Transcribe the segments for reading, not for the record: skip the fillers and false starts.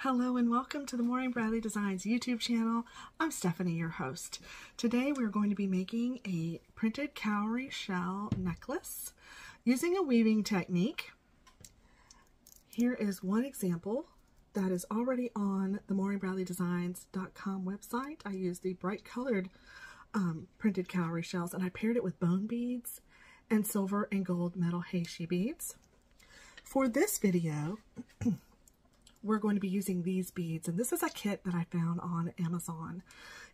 Hello and welcome to the Maureen Bradley Designs YouTube channel. I'm Stephanie, your host. Today we're going to be making a printed cowrie shell necklace using a weaving technique. Here is one example that is already on the MaureenBradleyDesigns.com website. I used the bright colored printed cowrie shells and I paired it with bone beads and silver and gold metal heishi beads. For this video, we're going to be using these beads, and this is a kit that I found on Amazon.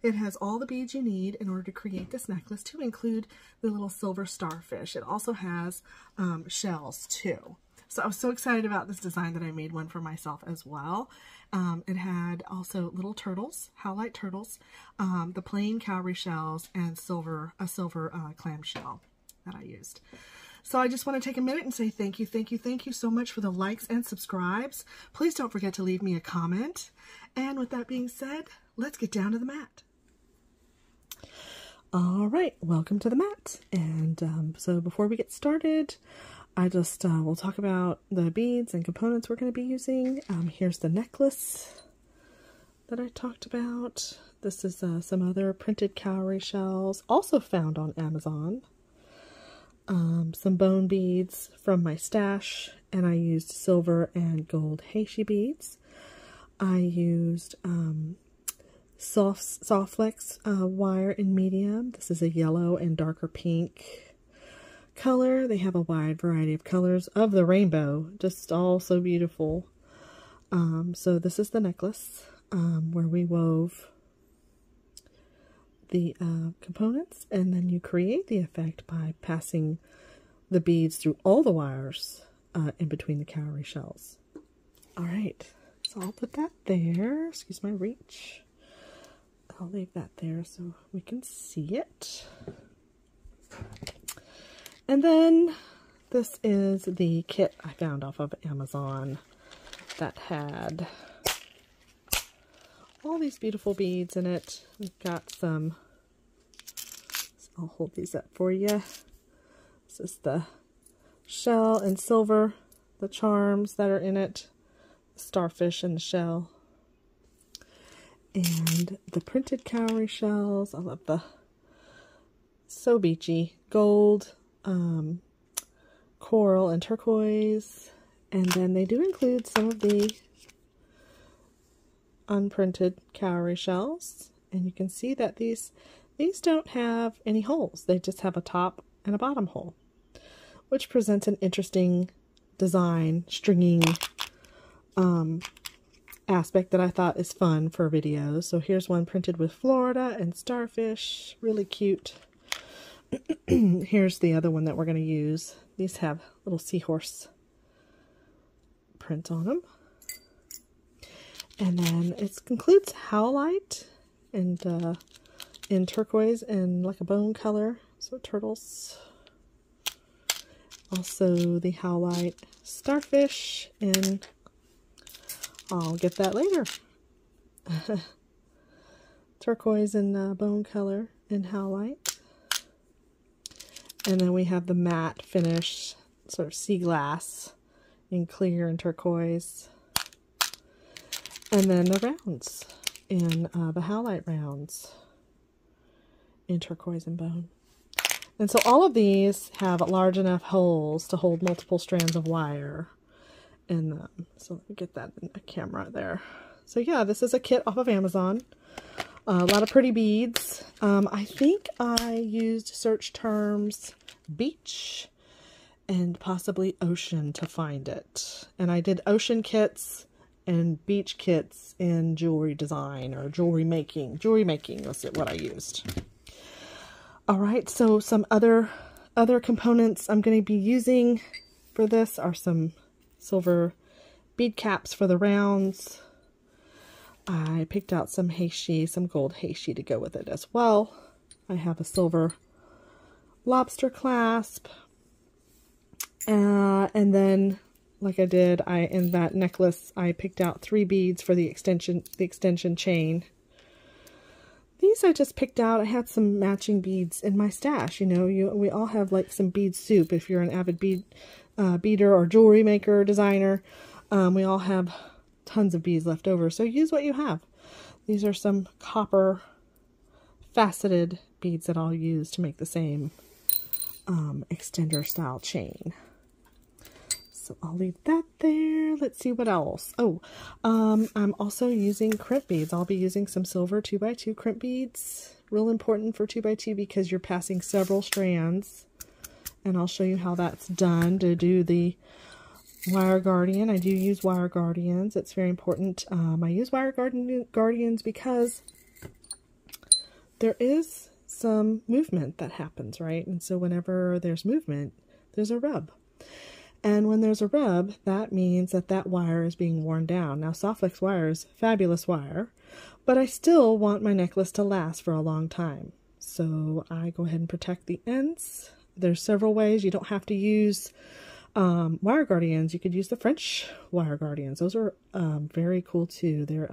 It has all the beads you need in order to create this necklace, to include the little silver starfish. It also has shells too. So I was so excited about this design that I made one for myself as well. It had also little turtles, howlite turtles, the plain cowrie shells, and a silver clam shell that I used. So I just want to take a minute and say thank you so much for the likes and subscribes. Please don't forget to leave me a comment. And with that being said, let's get down to the mat. All right, welcome to the mat. And so before we get started, I just will talk about the beads and components we're going to be using. Here's the necklace that I talked about. This is some other printed cowrie shells, also found on Amazon. Some bone beads from my stash, and I used silver and gold heishi beads. I used soft flex wire in medium. This is a yellow and darker pink color. They have a wide variety of colors of the rainbow, just all so beautiful. So this is the necklace where we wove the components, and then you create the effect by passing the beads through all the wires in between the cowrie shells. All right, so I'll put that there. Excuse my reach. I'll leave that there so we can see it. And then this is the kit I found off of Amazon that had all these beautiful beads in it. We've got some, so I'll hold these up for you. This is the shell and silver, the charms that are in it, the starfish and the shell, and the printed cowrie shells. I love the, so beachy, gold, coral, and turquoise. And then they do include some of the unprinted cowrie shells, and you can see that these don't have any holes. They just have a top and a bottom hole, which presents an interesting design stringing aspect that I thought is fun for videos. So here's one printed with Florida and starfish, really cute. Here's the other one that we're going to use. These have little seahorse print on them. And then it includes howlite and in turquoise and like a bone color, so turtles. Also the howlite starfish, and I'll get that later. Turquoise and bone color and howlite. And then we have the matte finish, sort of sea glass in clear and turquoise. And then the rounds in the howlite rounds in turquoise and bone. And so all of these have large enough holes to hold multiple strands of wire in them. So let me get that in the camera there. So yeah, this is a kit off of Amazon. A lot of pretty beads. I think I used search terms beach and possibly ocean to find it. And I did ocean kits and beach kits in jewelry design or jewelry making. Jewelry making was what I used. All right, so some other components I'm going to be using for this are some silver bead caps for the rounds. I picked out some heishi, some gold heishi to go with it as well. I have a silver lobster clasp. And then, like I did, in that necklace, I picked out 3 beads for the extension chain. These I just picked out. I had some matching beads in my stash. You know, we all have like some bead soup if you're an avid beader or jewelry maker, designer. We all have tons of beads left over, so use what you have. These are some copper faceted beads that I'll use to make the same extender style chain. So I'll leave that there. Let's see what else. Oh, I'm also using crimp beads. I'll be using some silver 2x2 crimp beads. Real important for 2x2 because you're passing several strands. And I'll show you how that's done to do the Wire Guardian. I do use Wire Guardians. It's very important. I use Wire Guardians because there is some movement that happens, right? And so whenever there's movement, there's a rub. And when there's a rub, that means that that wire is being worn down. Now, Soft Flex wire is fabulous wire, but I still want my necklace to last for a long time. So I go ahead and protect the ends. There's several ways. You don't have to use Wire Guardians. You could use the French Wire Guardians. Those are very cool too. They're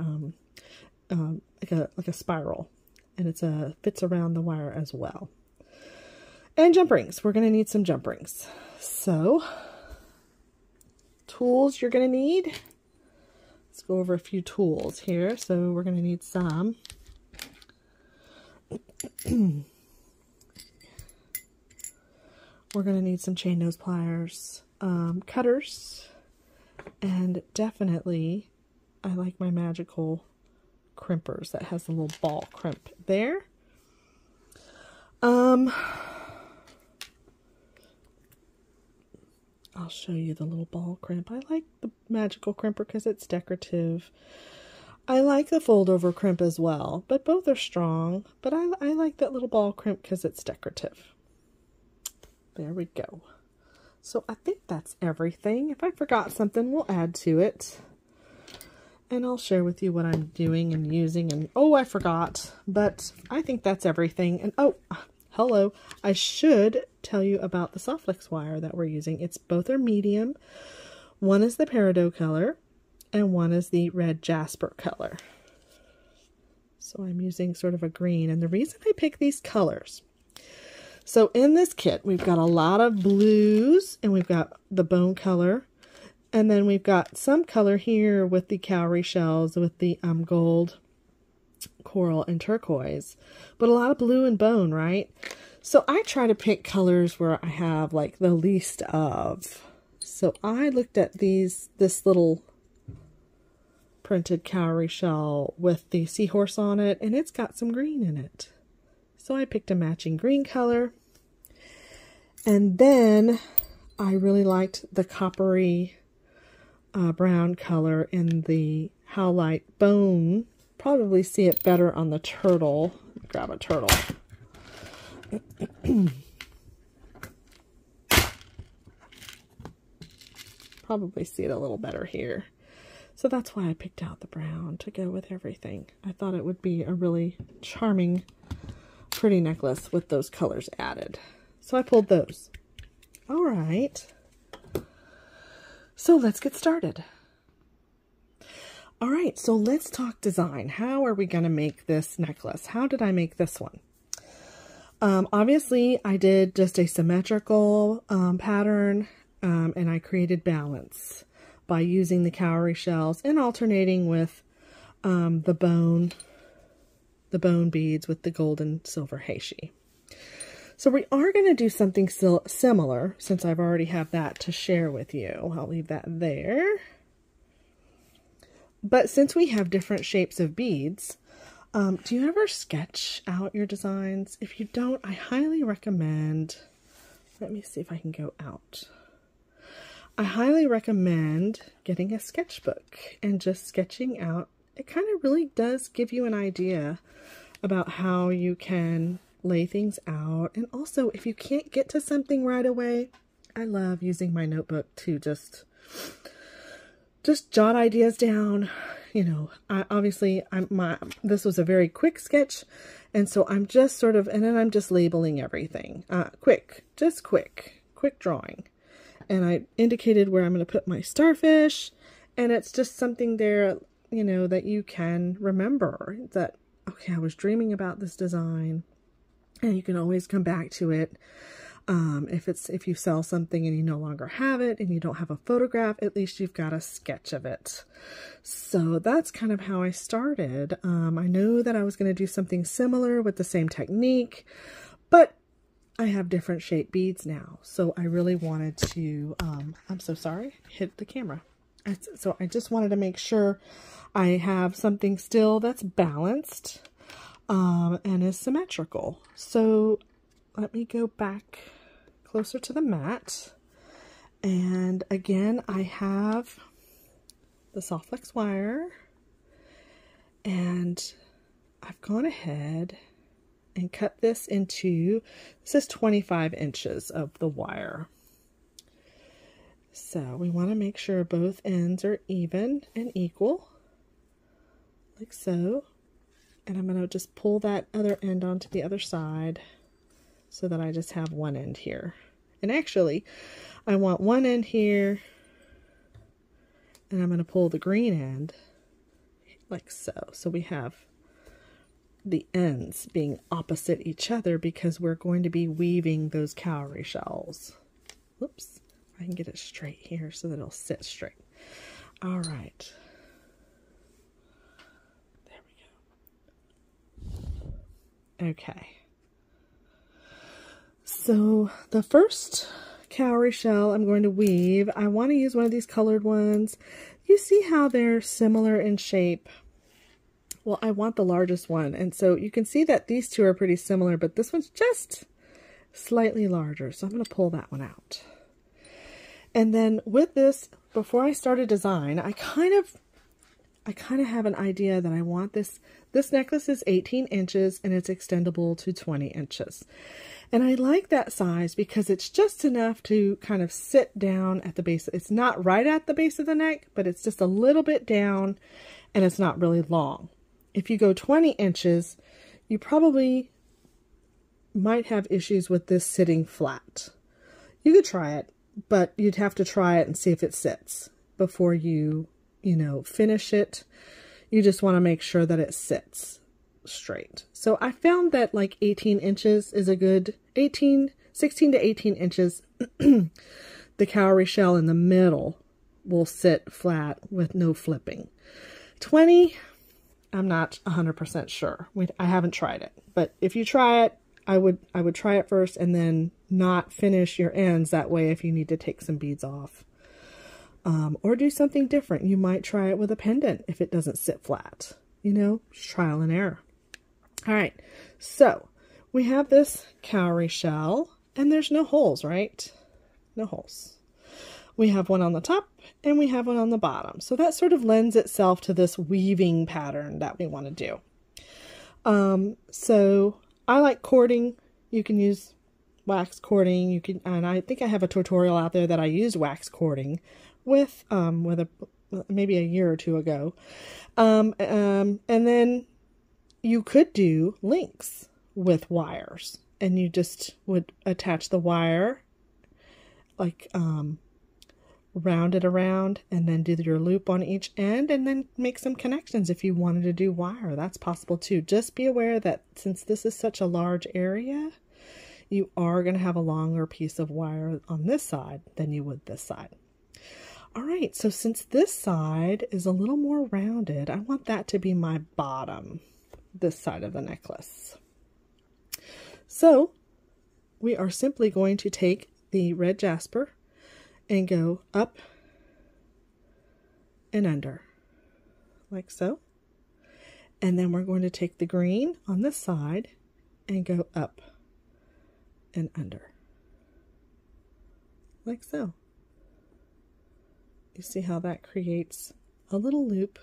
like a spiral, and it's fits around the wire as well. And jump rings. We're going to need some jump rings. So tools you're going to need. Let's go over a few tools here. So we're going to need some. We're going to need some chain nose pliers, cutters, and definitely I like my magical crimpers that has a little ball crimp there. I'll show you the little ball crimp. I like the magical crimper because it's decorative. I like the fold over crimp as well, but both are strong. But I like that little ball crimp because it's decorative. There we go. So I think that's everything. If I forgot something, we'll add to it. And I'll share with you what I'm doing and using. And oh, I forgot. But I think that's everything. And oh, hello. I should tell you about the Soft Flex wire that we're using. Both are medium. One is the peridot color and one is the red jasper color. So I'm using sort of a green. And the reason I pick these colors, so in this kit, we've got a lot of blues and we've got the bone color. And then we've got some color here with the cowrie shells with the gold, coral, and turquoise. But a lot of blue and bone, right? So I try to pick colors where I have like the least of. So I looked at this little printed cowrie shell with the seahorse on it, and it's got some green in it. So I picked a matching green color. And then I really liked the coppery brown color in the Howlite bone. Probably see it better on the turtle. Grab a turtle. Probably see it a little better here. So that's why I picked out the brown to go with everything. I thought it would be a really charming, pretty necklace with those colors added. So I pulled those. All right. So let's get started. All right, so let's talk design. How are we going to make this necklace? How did I make this one? Obviously, I did just a symmetrical pattern, and I created balance by using the cowrie shells and alternating with the bone beads with the gold and silver heishi. So we are going to do something similar, since I've already have that to share with you. I'll leave that there. But since we have different shapes of beads, do you ever sketch out your designs? If you don't, I highly recommend, let me see if I can go out. I highly recommend getting a sketchbook and just sketching out. It kind of really does give you an idea about how you can lay things out. And also, if you can't get to something right away, I love using my notebook to just jot ideas down. You know, this was a very quick sketch, and so I'm just sort of, and then I'm just labeling everything. Quick drawing. And I indicated where I'm going to put my starfish, and it's just something there, you know, that you can remember that, okay, I was dreaming about this design, and you can always come back to it. If you sell something and you no longer have it and you don't have a photograph, at least you've got a sketch of it. So that's kind of how I started. I know that I was going to do something similar with the same technique, but I have different shaped beads now. So I really wanted to, I'm so sorry, hit the camera. So I just wanted to make sure I have something still that's balanced and is symmetrical. So let me go back closer to the mat. And again, I have the soft flex wire, and I've gone ahead and cut this into, this is 25 inches of the wire. So we want to make sure both ends are even and equal, like so. And I'm going to just pull that other end onto the other side so that I just have one end here. And actually, I want one end here, and I'm going to pull the green end like so. So we have the ends being opposite each other because we're going to be weaving those cowrie shells. Whoops. I can get it straight here so that it'll sit straight. All right. There we go. Okay. So the first cowrie shell I'm going to weave, I want to use one of these colored ones. You see how they're similar in shape? Well, I want the largest one. And so you can see that these two are pretty similar, but this one's just slightly larger. So I'm going to pull that one out. And then with this, before I start a design, I kind of have an idea that I want this necklace is 18 inches and it's extendable to 20 inches. And I like that size because it's just enough to kind of sit down at the base. It's not right at the base of the neck, but it's just a little bit down and it's not really long. If you go 20 inches, you probably might have issues with this sitting flat. You could try it, but you'd have to try it and see if it sits before you finish it. You just want to make sure that it sits straight. So I found that like 18 inches is a good 16 to 18 inches. The cowrie shell in the middle will sit flat with no flipping. 20, I'm not 100% sure. I haven't tried it, but if you try it, I would try it first and then not finish your ends. That way, if you need to take some beads off, or do something different, you might try it with a pendant if it doesn't sit flat. Trial and error. All right, so we have this cowrie shell, and there's no holes, right? No holes. We have one on the top, and we have one on the bottom. So that sort of lends itself to this weaving pattern that we want to do. So I like cording. You can use wax cording. And I think I have a tutorial out there that I used wax cording with maybe a year or two ago. And then you could do links with wires, and you just would attach the wire, like round it around, and then do your loop on each end, and then make some connections if you wanted to do wire. That's possible too. Just be aware that since this is such a large area, you are going to have a longer piece of wire on this side than you would this side. All right, so since this side is a little more rounded, I want that to be my bottom, this side of the necklace. So we are simply going to take the red jasper and go up and under, like so. And then we're going to take the green on this side and go up and under, like so. You see how that creates a little loop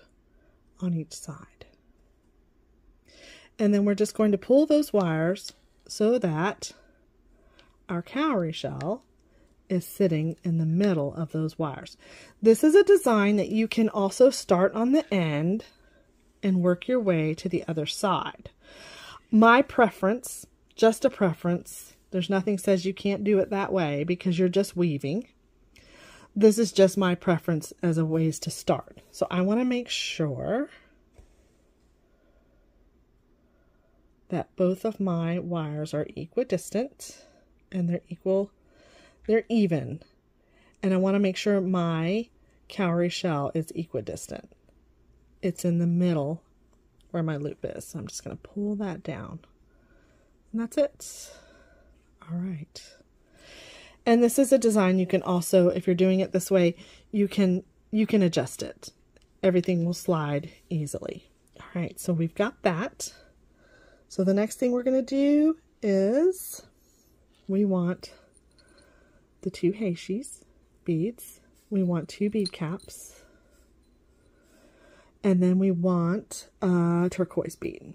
on each side. And then we're just going to pull those wires so that our cowrie shell is sitting in the middle of those wires. This is a design that you can also start on the end and work your way to the other side. My preference, just a preference, there's nothing says you can't do it that way because you're just weaving. This is just my preference as a ways to start. So I want to make sure that both of my wires are equidistant, and they're equal, they're even. And I want to make sure my cowrie shell is equidistant. It's in the middle where my loop is. So I'm just going to pull that down. And that's it. All right. And this is a design you can also, if you're doing it this way, you can adjust it. Everything will slide easily. All right, so we've got that. So the next thing we're going to do is we want the 2 Heishi beads. We want 2 bead caps. And then we want a turquoise bead.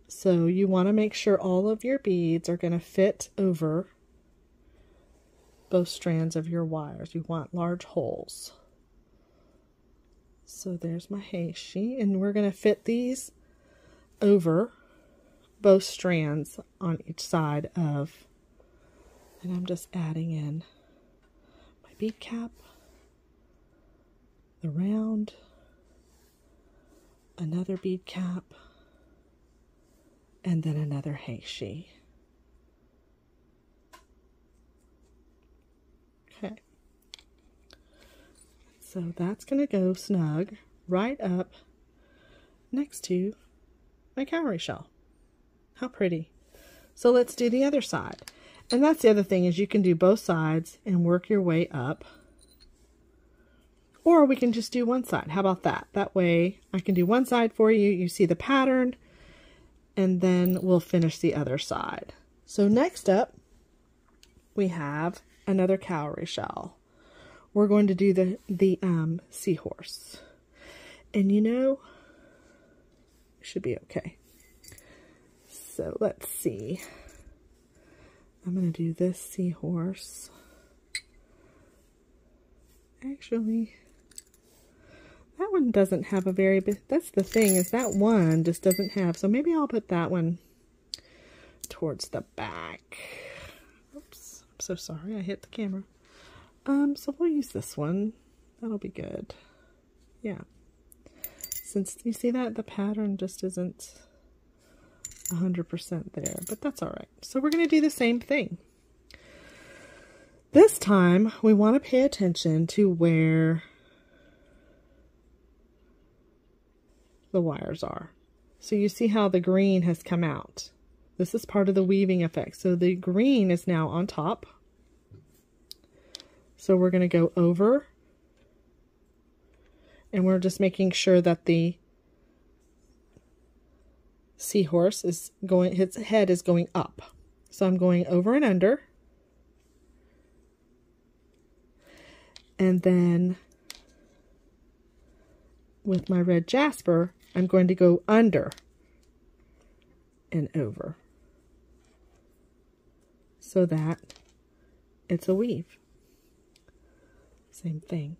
So you want to make sure all of your beads are going to fit over both strands of your wires. You want large holes. So there's my Heishi, and we're going to fit these over both strands on each side of, and I'm just adding in my bead cap, the round, another bead cap, and then another Heishi. Okay. So that's going to go snug right up next to my cowrie shell. How pretty. So let's do the other side. And that's the other thing, is you can do both sides and work your way up. Or we can just do one side. How about that? That way I can do one side for you. You see the pattern, and then we'll finish the other side. So next up, we have another cowrie shell. We're going to do the seahorse. And you know, it should be okay. So let's see. I'm going to do this seahorse. Actually, that one doesn't have a very big, that's the thing, is that one just doesn't have, so maybe I'll put that one towards the back. Oops, I'm so sorry, I hit the camera. So we'll use this one. That'll be good. Yeah. Since you see that the pattern just isn't 100% there, but that's all right. So we're going to do the same thing. This time we want to pay attention to where the wires are. So you see how the green has come out. This is part of the weaving effect. So the green is now on top. So we're going to go over, and we're just making sure that the seahorse is going, its head is going up. So I'm going over and under. And then with my red jasper, I'm going to go under and over so that it's a weave. Same thing.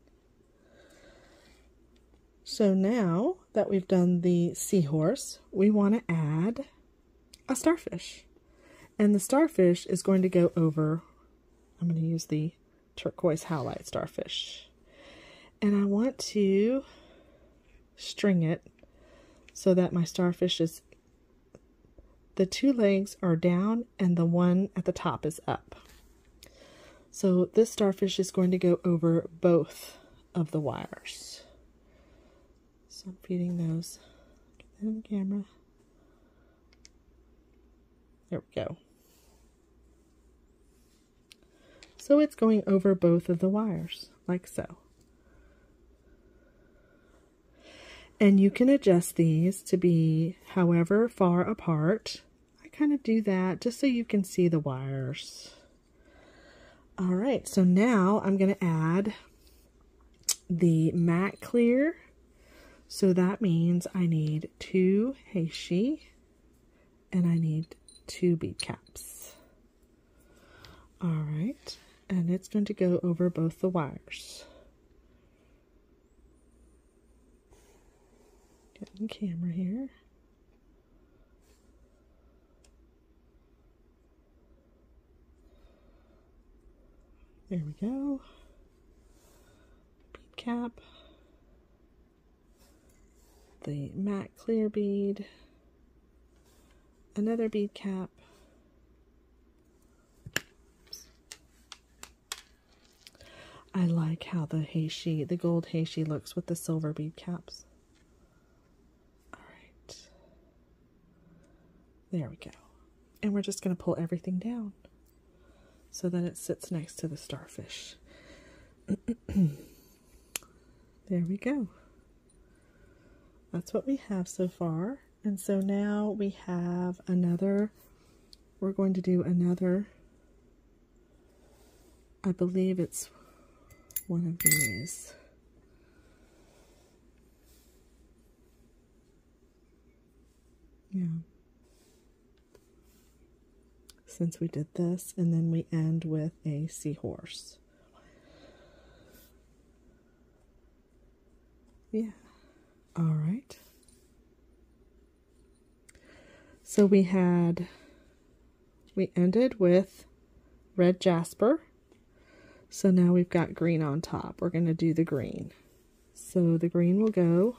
So now that we've done the seahorse, we want to add a starfish. And the starfish is going to go over, I'm going to use the turquoise howlite starfish. And I want to string it so that my starfish is, the 2 legs are down and the one at the top is up. So this starfish is going to go over both of the wires. So I'm feeding those. Get that in the camera. There we go. So it's going over both of the wires, like so. And you can adjust these to be however far apart. I kind of do that just so you can see the wires. All right, so now I'm going to add the matte clear. So that means I need 2 Heishi and I need 2 bead caps. All right, and it's going to go over both the wires. Getting camera here. There we go. Bead cap. The matte clear bead. Another bead cap. I like how the heishi, the gold heishi looks with the silver bead caps. All right. There we go. And we're just going to pull everything down so that it sits next to the starfish. There we go. That's what we have so far. And so now we have another, we're going to do another, I believe it's one of these. Yeah. Since we did this, and then we end with a seahorse. Yeah. All right. So we ended with red jasper. So now we've got green on top. We're going to do the green. So the green will go,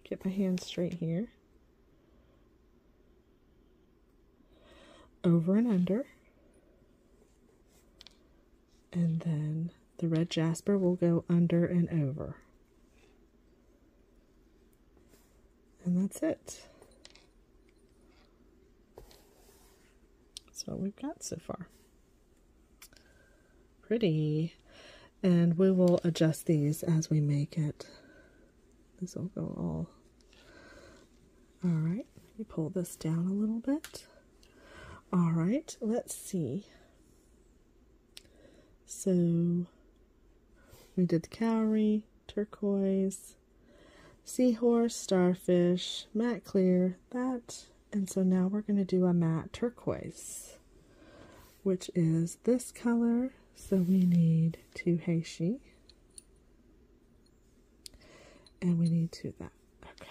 get my hand straight here, over and under, and then the red jasper will go under and over. And that's it. That's what we've got so far. Pretty. And we will adjust these as we make it. This will go all. Alright, let me pull this down a little bit. Alright, let's see. So we did the cowrie, turquoise, seahorse, starfish, matte clear, that. And so now we're going to do a matte turquoise, which is this color. So we need 2 heishi, and we need 2 that. Okay.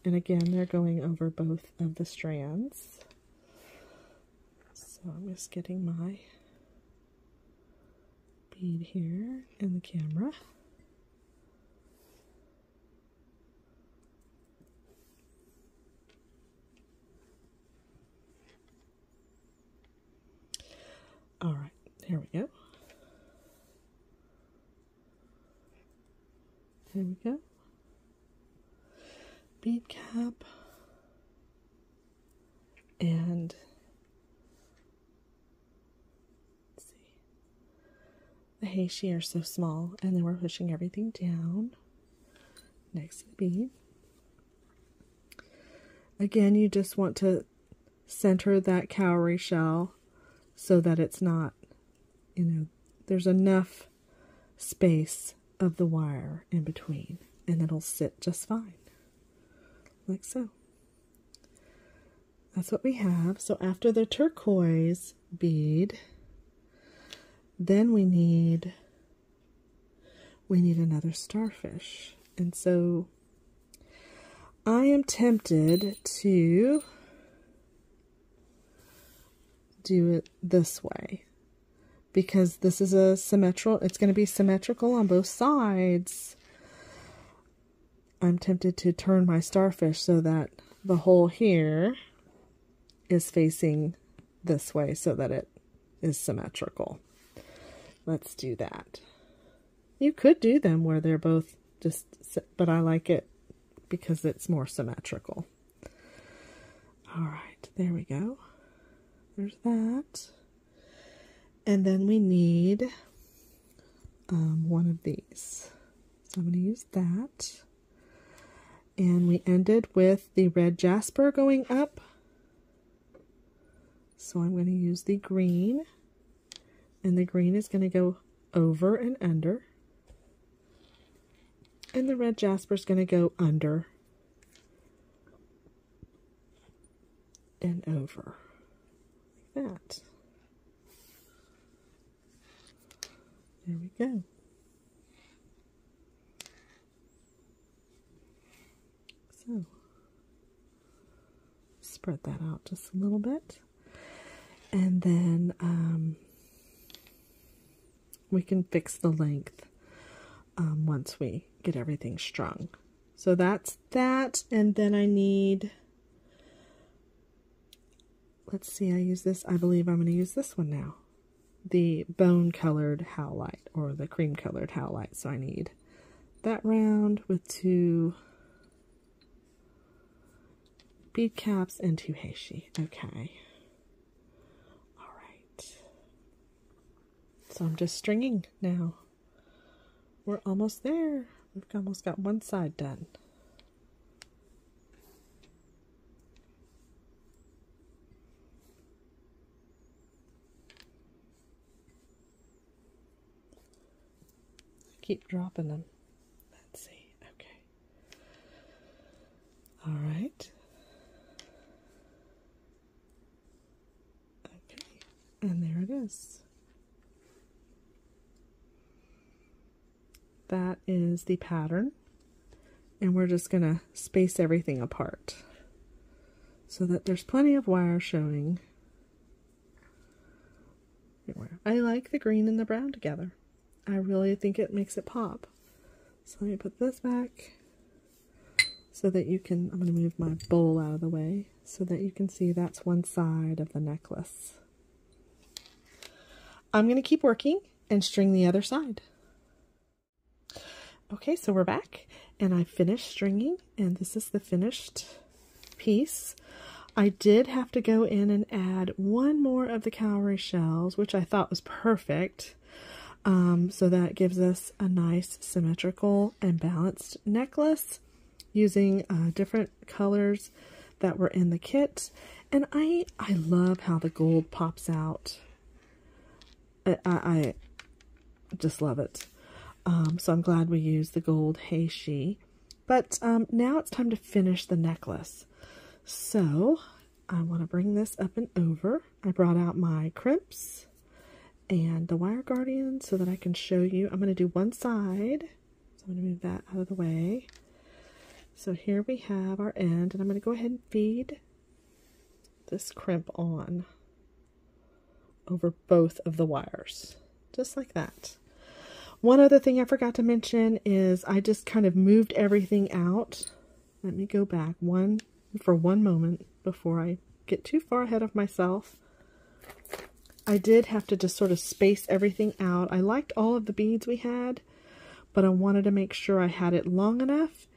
And again, they're going over both of the strands. So I'm just getting my bead here in the camera. All right, here we go. There we go. Bead cap. And let's see. The heishi are so small, and then we're pushing everything down next to the bead. Again, you just want to center that cowrie shell so that it's not, there's enough space of the wire in between, and it'll sit just fine, like so. That's what we have. So after the turquoise bead, then we need another starfish. And so I am tempted to do it this way, because this is it's going to be symmetrical on both sides. I'm tempted to turn my starfish so that the hole here is facing this way so that it is symmetrical. Let's do that. You could do them where they're both just, but I like it because it's more symmetrical. All right, there we go. There's that. And then we need one of these. So I'm going to use that. And we ended with the red jasper going up. So I'm going to use the green. And the green is going to go over and under. And the red jasper is going to go under and over. Like that. There we go. So, spread that out just a little bit. And then we can fix the length once we get everything strung. So that's that. And then I need, let's see, I believe I'm going to use this one now. the bone colored howlite, or the cream colored howlite. So I need that round with 2 bead caps and 2 heishi. Okay. All right. So I'm just stringing now. We're almost there. We've almost got one side done. Keep dropping them. Let's see. Okay. All right. Okay. And there it is. That is the pattern. And we're just going to space everything apart so that there's plenty of wire showing. I like the green and the brown together. I really think it makes it pop. So let me put this back so that you can, I'm going to move my bowl out of the way so that you can see that's one side of the necklace. I'm going to keep working and string the other side. Okay, so we're back and I finished stringing, and this is the finished piece. I did have to go in and add one more of the cowrie shells, which I thought was perfect. So that gives us a nice symmetrical and balanced necklace using different colors that were in the kit. And I love how the gold pops out. I just love it. So I'm glad we used the gold heishi. But now it's time to finish the necklace. So I want to bring this up and over. I brought out my crimps and the wire guardian so that I can show you. I'm going to do one side. So I'm going to move that out of the way. So here we have our end, and I'm going to go ahead and feed this crimp on over both of the wires, just like that. One other thing I forgot to mention is I just kind of moved everything out. Let me go back for one moment before I get too far ahead of myself. I did have to just sort of space everything out. I liked all of the beads we had, but I wanted to make sure I had it long enough.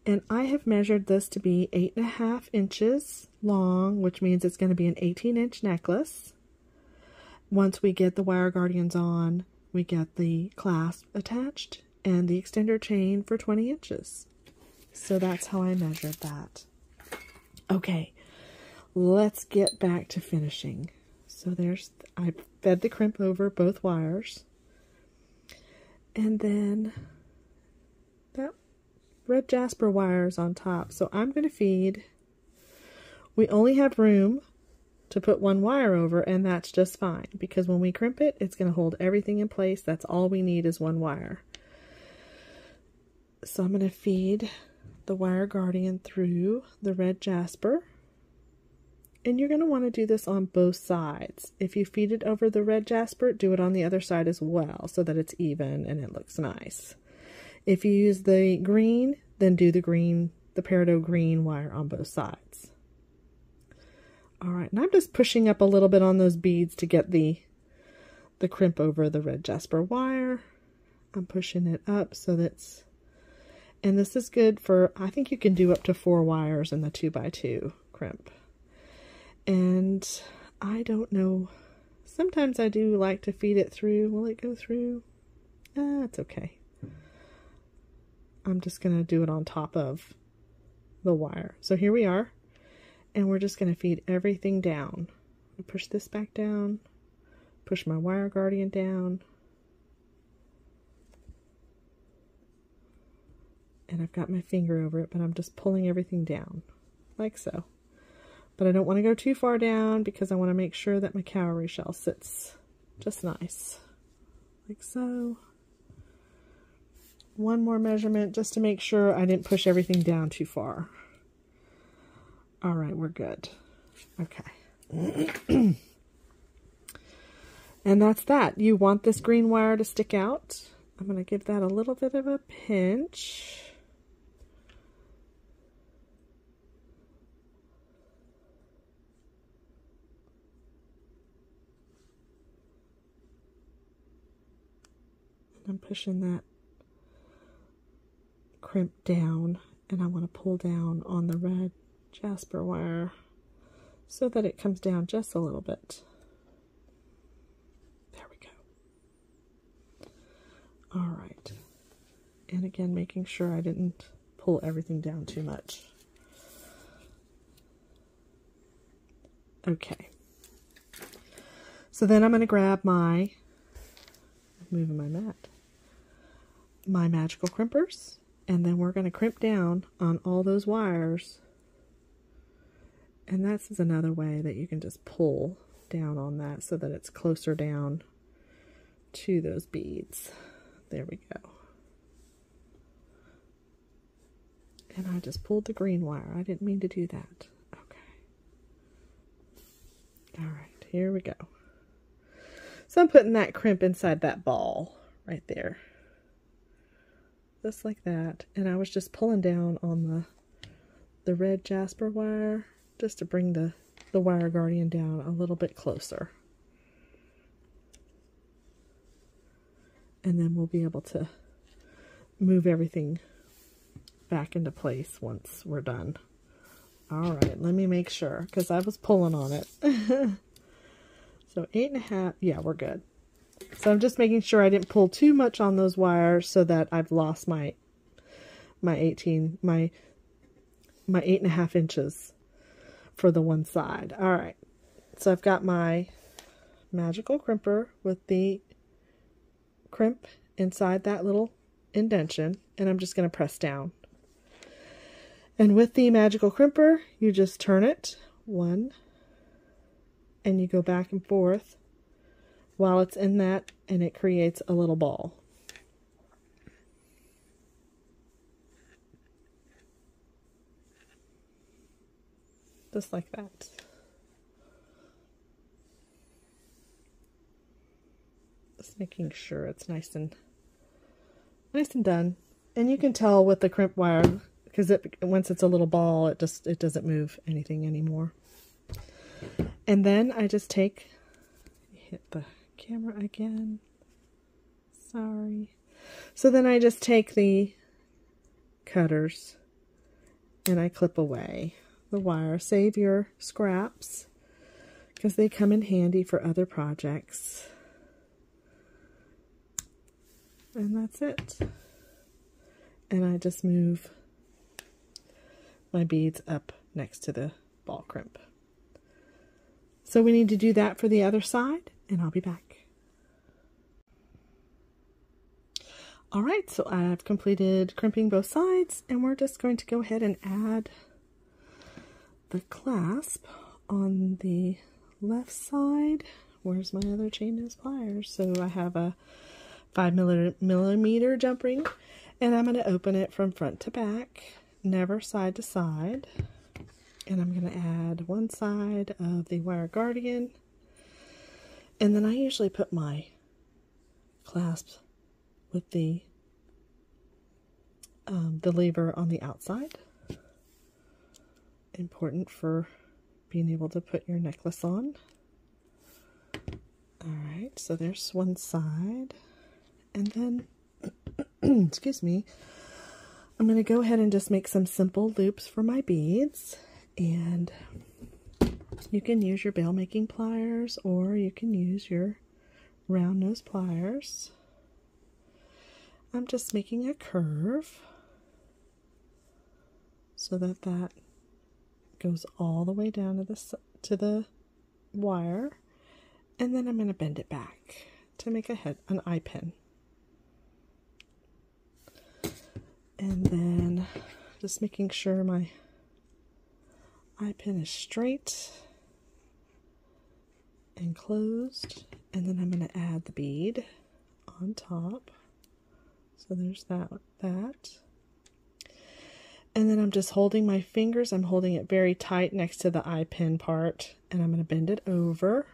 And I have measured this to be 8.5 inches long, which means it's going to be an 18-inch necklace. Once we get the wire guardians on, we get the clasp attached and the extender chain for 20 inches. So that's how I measured that. Okay, let's get back to finishing. So I fed the crimp over both wires. And then that red jasper wire is on top. So I'm going to feed. We only have room to put one wire over, and that's just fine. Because when we crimp it, it's going to hold everything in place. That's all we need is one wire. So I'm going to feed the wire guardian through the red jasper. And you're going to want to do this on both sides. If you feed it over the red jasper, do it on the other side as well so that it's even and it looks nice. If you use the green, then do the peridot green wire on both sides. All right, and I'm just pushing up a little bit on those beads to get the crimp over the red jasper wire. I'm pushing it up so that's, and this is good for, I think you can do up to 4 wires in the 2x2 crimp. And I don't know, sometimes I do like to feed it through. Will it go through? It's okay. I'm just going to do it on top of the wire. So here we are, and we're just going to feed everything down. Push this back down, push my wire guardian down, and I've got my finger over it, but I'm just pulling everything down, like so. But I don't want to go too far down because I want to make sure that my cowrie shell sits just nice, like so. One more measurement just to make sure I didn't push everything down too far. All right, we're good. Okay. And that's that. You want this green wire to stick out. I'm going to give that a little bit of a pinch. I'm pushing that crimp down, and I want to pull down on the red jasper wire so that it comes down just a little bit. There we go. All right. And again, making sure I didn't pull everything down too much. Okay. So then I'm going to grab my, moving my mat, my magical crimpers, and then we're going to crimp down on all those wires. And that's another way that you can just pull down on that so that it's closer down to those beads. There we go. And I just pulled the green wire. I didn't mean to do that. Okay. All right, here we go. So I'm putting that crimp inside that ball right there. Just like that. And I was just pulling down on the red jasper wire just to bring the wire guardian down a little bit closer. And then we'll be able to move everything back into place once we're done. All right, let me make sure, because I was pulling on it. So 8.5, yeah, we're good. So I'm just making sure I didn't pull too much on those wires so that I've lost my 8.5 inches for the one side. All right, so I've got my magical crimper with the crimp inside that little indentation, and I'm just going to press down. And with the magical crimper, you just turn it one, and you go back and forth while it's in that, and it creates a little ball. Just like that. Just making sure it's nice and done. And you can tell with the crimp wire, because once it's a little ball, it doesn't move anything anymore. And then I just hit the camera again. Sorry. So then I just take the cutters and I clip away the wire. Save your scraps because they come in handy for other projects. And that's it. And I just move my beads up next to the ball crimp. So we need to do that for the other side, and I'll be back. All right, so I've completed crimping both sides, and we're just going to go ahead and add the clasp on the left side. Where's my other chain nose pliers? So I have a 5mm jump ring, and I'm going to open it from front to back, never side to side. And I'm going to add one side of the wire guardian, and then I usually put my clasps with the lever on the outside. Important for being able to put your necklace on. Alright, so there's one side, and then excuse me, I'm going to go ahead and just make some simple loops for my beads. And you can use your bail making pliers, or you can use your round nose pliers. I'm just making a curve so that that goes all the way down to the wire, and then I'm going to bend it back to make an eye pin. And then just making sure my eye pin is straight and closed, and then I'm going to add the bead on top. So there's that. And then I'm just holding my fingers, I'm holding it very tight next to the eye pin part, and I'm going to bend it over.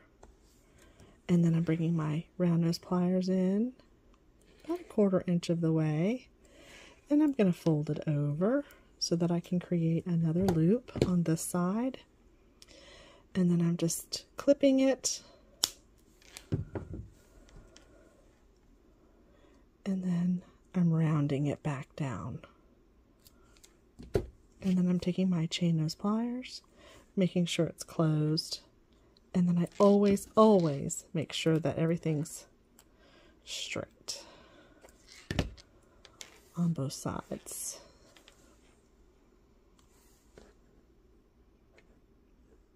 And then I'm bringing my round nose pliers in about 1/4 inch of the way, and I'm going to fold it over so that I can create another loop on this side. And then I'm just clipping it. And then I'm rounding it back down. And then I'm taking my chain nose pliers, making sure it's closed. And then I always, always make sure that everything's straight on both sides.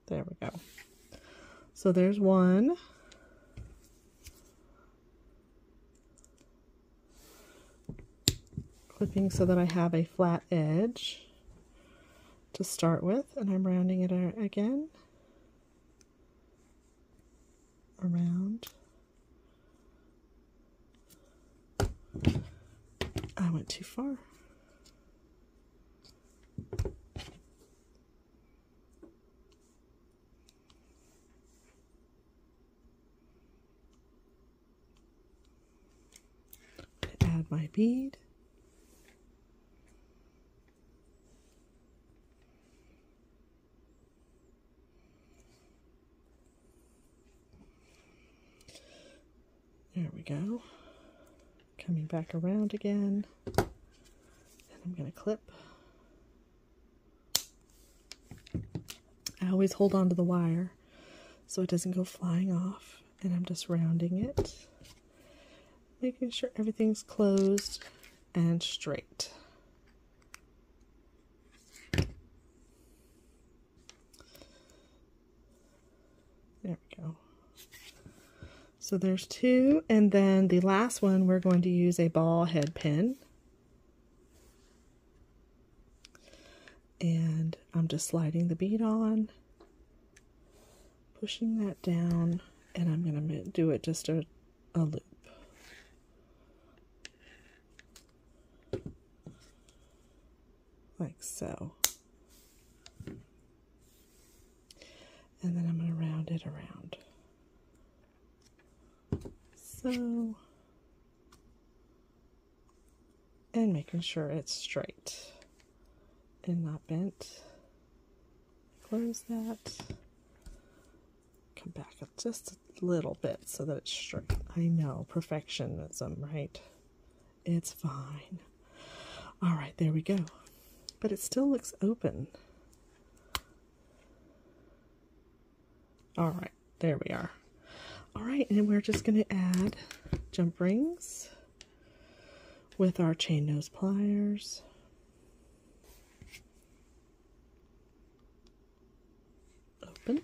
There we go. So there's one. Clipping so that I have a flat edge to start with, and I'm rounding it again around. I went too far. Add my bead. There we go. Coming back around again. And I'm going to clip. I always hold on to the wire so it doesn't go flying off. And I'm just rounding it. Making sure everything's closed and straight. There we go. So there's two, and then the last one we're going to use a ball head pin. And I'm just sliding the bead on, pushing that down, and I'm going to do it just a loop. Like so. And then I'm going to round it around. So, and making sure it's straight and not bent. Close that. Come back up just a little bit so that it's straight. I know, perfectionism, right? It's fine. All right, there we go. But it still looks open. All right, there we are. All right, and we're just going to add jump rings with our chain nose pliers. Open.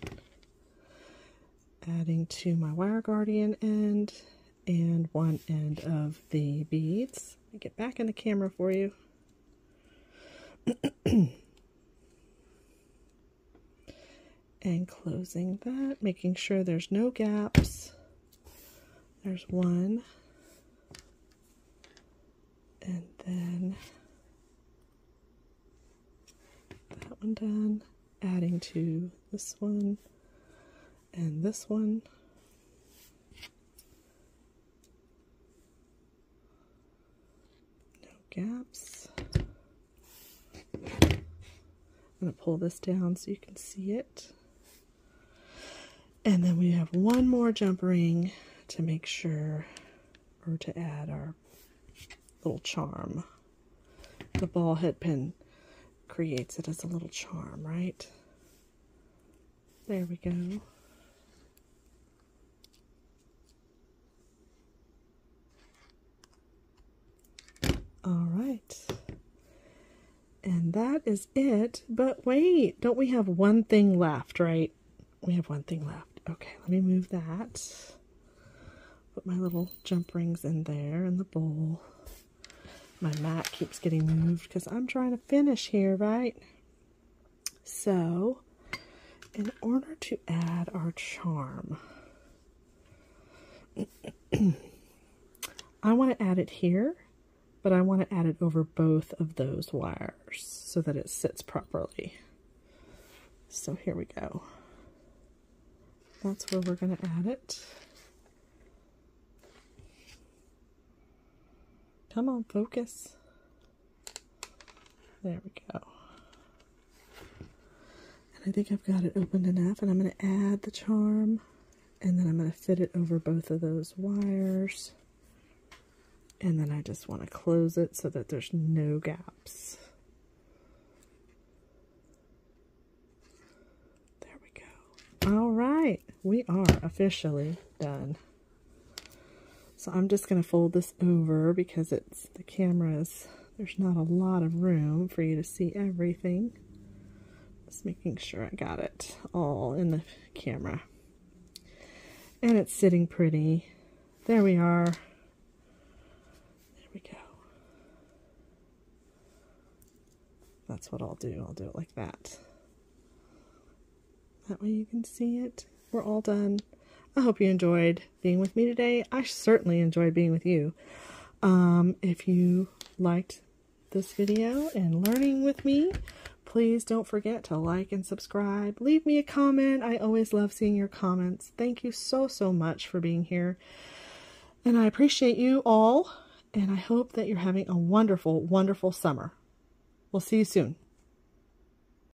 Adding to my wire guardian end and one end of the beads. Let me get back in the camera for you. And closing that, making sure there's no gaps. There's one. And then that one done. Adding to this one and this one. No gaps. I'm going to pull this down so you can see it. And then we have one more jump ring to make sure, or to add our little charm. The ball head pin creates it as a little charm, right? There we go. All right. And that is it. But wait, don't we have one thing left, right? We have one thing left. Okay, let me move that. Put my little jump rings in there in the bowl. My mat keeps getting moved because I'm trying to finish here, right? So, in order to add our charm, I want to add it here, but I want to add it over both of those wires so that it sits properly. So here we go. That's where we're going to add it. Come on, focus. There we go. And I think I've got it opened enough, and I'm going to add the charm, and then I'm going to fit it over both of those wires And then I just want to close it so that there's no gaps. There we go. All right, we are officially done. So I'm just going to fold this over because the camera's, there's not a lot of room for you to see everything. Just making sure I got it all in the camera. And it's sitting pretty. There we are. There we go. That's what I'll do. I'll do it like that. That way you can see it. We're all done. I hope you enjoyed being with me today. I certainly enjoyed being with you. If you liked this video and learning with me, please don't forget to like and subscribe. Leave me a comment. I always love seeing your comments. Thank you so, so much for being here. And I appreciate you all. And I hope that you're having a wonderful, wonderful summer. We'll see you soon.